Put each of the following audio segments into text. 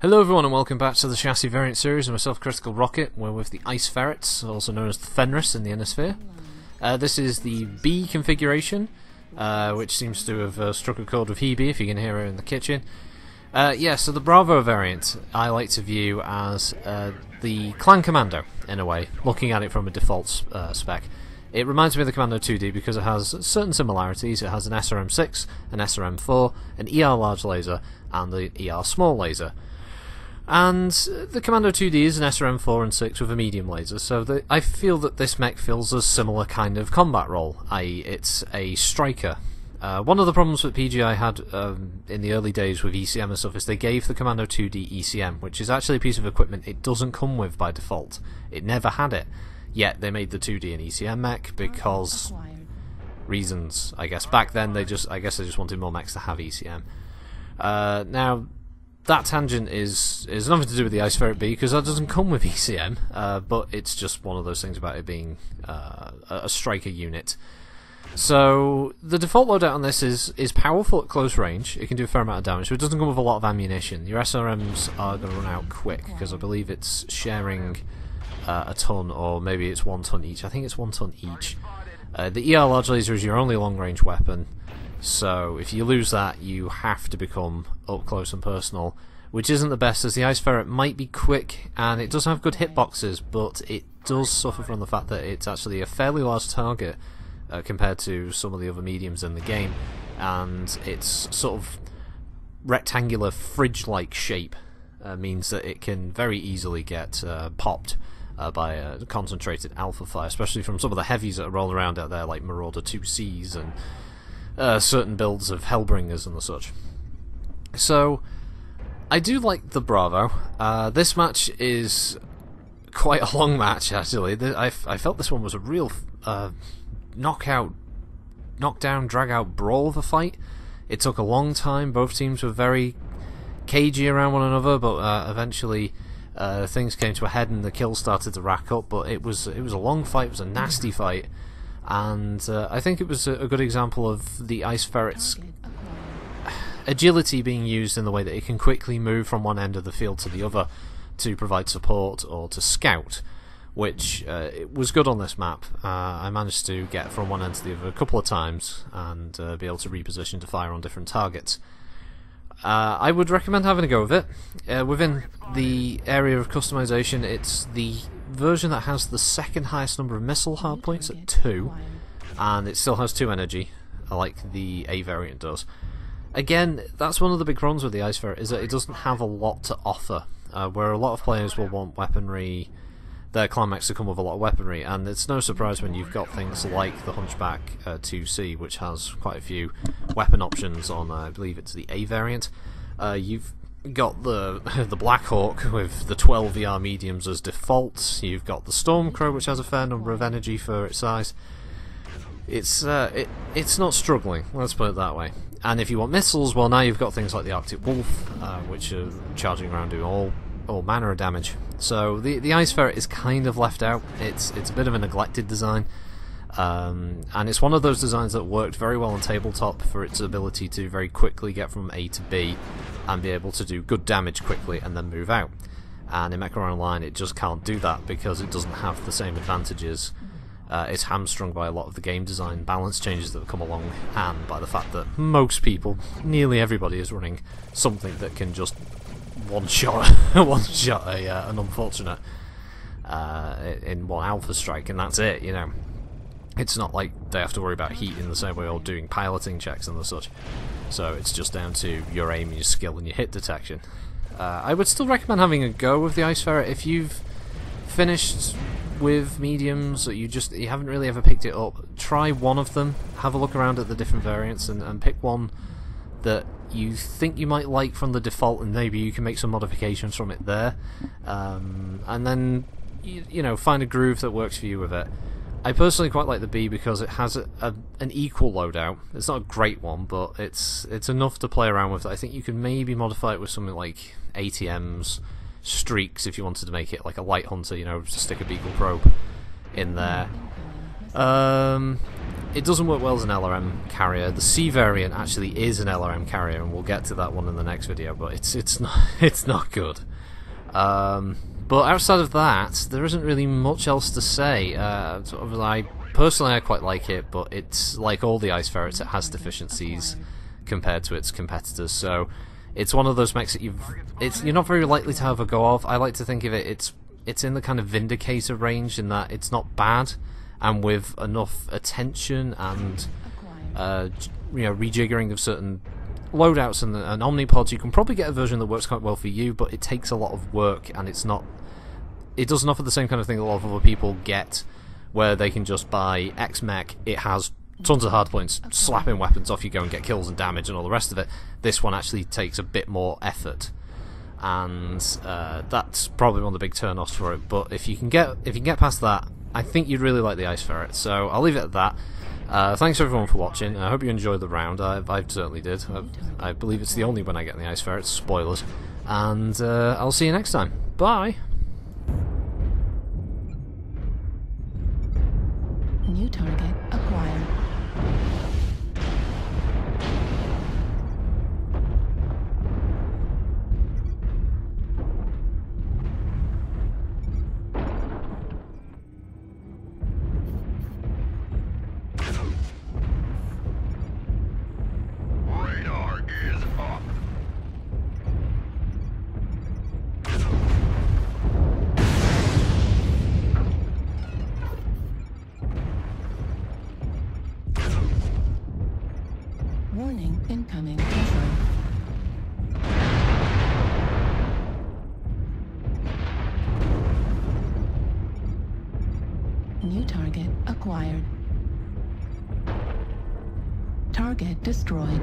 Hello everyone and welcome back to the chassis variant series of myself, Critical Rocket. We're with the Ice Ferrets, also known as the Fenris in the Ionosphere. This is the B configuration, which seems to have struck a chord with Hebe, if you can hear her in the kitchen. So the Bravo variant I like to view as the Clan Commando, in a way, looking at it from a default spec. It reminds me of the Commando 2D because it has certain similarities. It has an SRM6, an SRM4, an ER large laser, and the ER small laser. And the Commando 2D is an SRM4 and 6 with a medium laser, so I feel that this mech fills a similar kind of combat role, i.e. it's a striker. One of the problems that PGI had in the early days with ECM and stuff is they gave the Commando 2D ECM, which is actually a piece of equipment it doesn't come with by default. It never had it. Yet they made the 2D an ECM mech because reasons, I guess. Back then they just wanted more mechs to have ECM. Now that tangent is nothing to do with the Ice Ferret B because that doesn't come with ECM, but it's just one of those things about it being a striker unit. So the default loadout on this is powerful at close range. It can do a fair amount of damage, but it doesn't come with a lot of ammunition. Your SRMs are going to run out quick because I believe it's sharing a ton, or maybe it's 1 ton each. I think it's 1 ton each. The ER large laser is your only long range weapon. So if you lose that, you have to become up close and personal, which isn't the best, as the Ice Ferret might be quick and it does have good hitboxes, but it does suffer from the fact that it's actually a fairly large target compared to some of the other mediums in the game, and its sort of rectangular fridge-like shape means that it can very easily get popped by a concentrated alpha fire, especially from some of the heavies that roll around out there like Marauder 2Cs and certain builds of Hellbringers and the such. So I do like the Bravo. This match is quite a long match, actually. I felt this one was a real knockdown, drag-out brawl of a fight. It took a long time. Both teams were very cagey around one another, but eventually things came to a head and the kills started to rack up. But it was a long fight. It was a nasty fight. And I think it was a good example of the Ice Ferret's agility being used in the way that it can quickly move from one end of the field to the other to provide support or to scout, which it was good on this map. I managed to get from one end to the other a couple of times and be able to reposition to fire on different targets. I would recommend having a go with it. Within the area of customization, it's the version that has the second highest number of missile hardpoints at 2, and it still has 2 energy, like the A variant does. Again, that's one of the big problems with the Ice Ferret, is that it doesn't have a lot to offer, where a lot of players will want weaponry, their clan mechs to come with a lot of weaponry, and it's no surprise when you've got things like the Hunchback 2C, which has quite a few weapon options on, I believe it's the A variant. You've got the Black Hawk with the 12 VR mediums as default. You've got the Stormcrow, which has a fair number of energy for its size. It's not struggling, let's put it that way. And if you want missiles, well, now you've got things like the Arctic Wolf, which are charging around doing all manner of damage. So the Ice Ferret is kind of left out. It's a bit of a neglected design. And it's one of those designs that worked very well on tabletop for its ability to very quickly get from A to B and be able to do good damage quickly and then move out. And in MechWarrior Online it just can't do that because it doesn't have the same advantages. It's hamstrung by a lot of the game design balance changes that have come along, and by the fact that most people, nearly everybody, is running something that can just one-shot an unfortunate in one alpha strike, and that's it, you know. It's not like they have to worry about heat in the same way or doing piloting checks and the such. So it's just down to your aim, your skill, and your hit detection. I would still recommend having a go with the Ice Ferret. If you've finished with mediums, or you haven't really ever picked it up, try one of them, have a look around at the different variants, and pick one that you think you might like from the default, and maybe you can make some modifications from it there. And then, you know, find a groove that works for you with it. I personally quite like the B because it has an equal loadout. It's not a great one, but it's enough to play around with. I think you could maybe modify it with something like ATMs, streaks, if you wanted to make it like a light hunter, you know, just stick a beagle probe in there. it doesn't work well as an LRM carrier. The C variant actually is an LRM carrier, and we'll get to that one in the next video. But it's not good. But outside of that, there isn't really much else to say. I quite like it, but it's like all the Ice Ferrets. It has deficiencies compared to its competitors. So it's one of those mechs that you're not very likely to have a go of. I like to think of it. It's in the kind of Vindicator range in that it's not bad, and with enough attention and rejiggering of certain loadouts and omnipods, you can probably get a version that works quite well for you. But it takes a lot of work, and it doesn't offer the same kind of thing that a lot of other people get, where they can just buy X mech. It has tons of hardpoints, slapping weapons, off you go and get kills and damage and all the rest of it. This one actually takes a bit more effort, and that's probably one of the big turn-offs for it. But if you can get past that, I think you'd really like the Ice Ferret. So I'll leave it at that. Thanks everyone for watching. I hope you enjoyed the round. I certainly did. I believe it's the only one I get in the Ice Ferrets. Spoilers. And I'll see you next time. Bye. New target acquired. Radar is up. Warning, incoming missile. New target acquired. Target destroyed.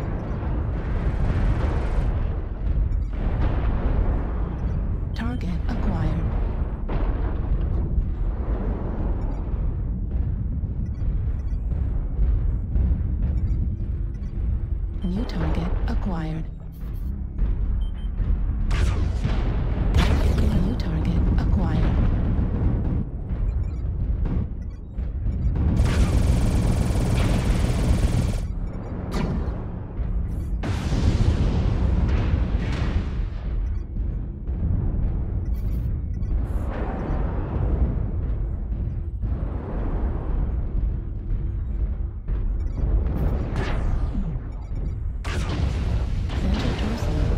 Target acquired. New target acquired. New target acquired.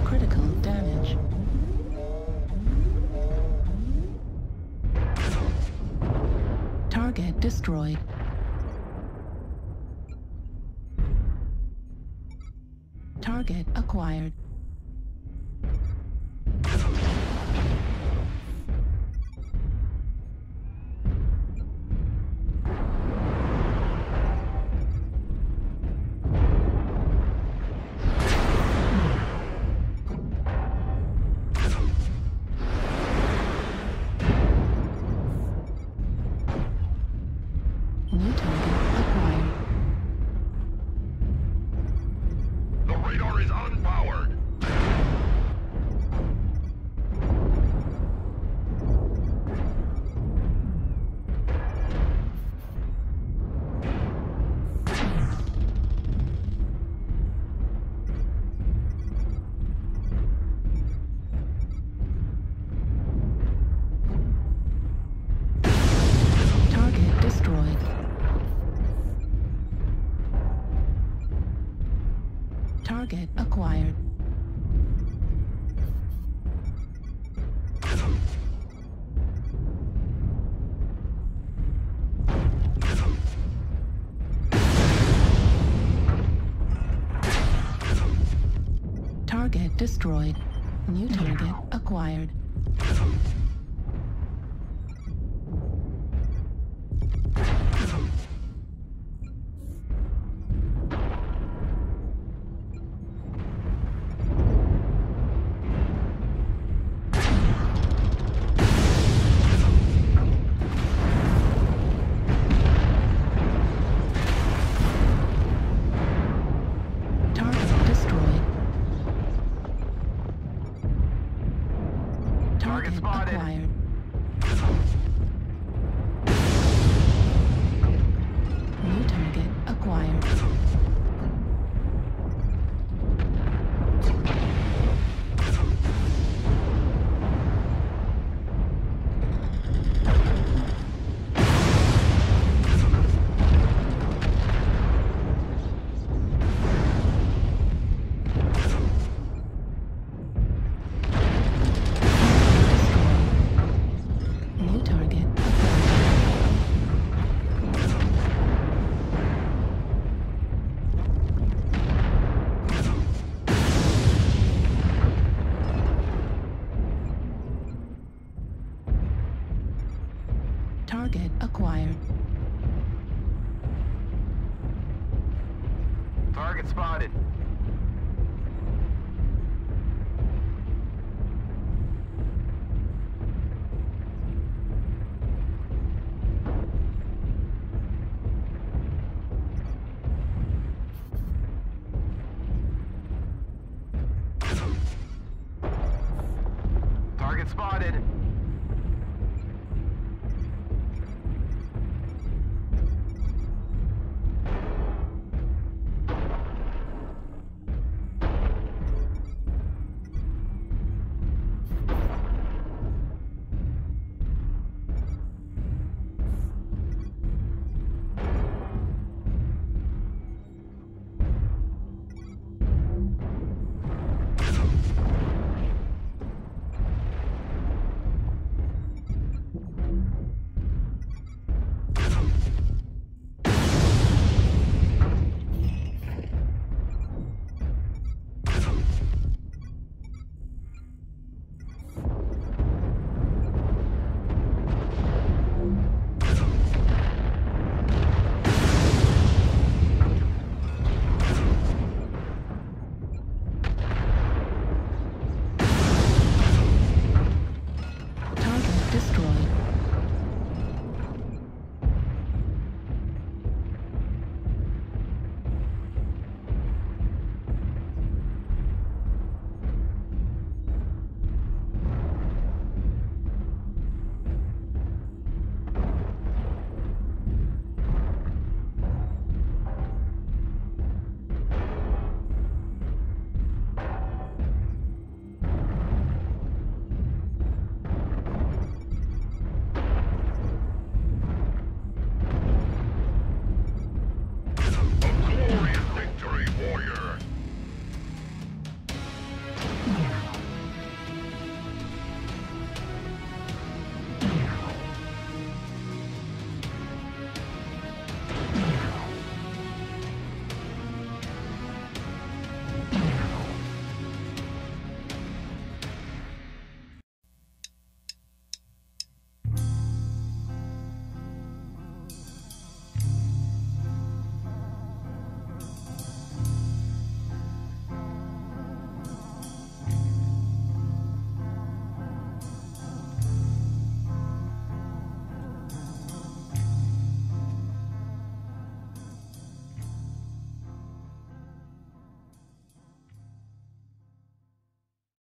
Critical damage. Target destroyed. Target acquired. New target acquired. The radar is unpowered. Target destroyed. Target acquired. Target destroyed. New target acquired. Target destroyed. Target spotted. acquired. New target acquired. Target spotted. Target spotted.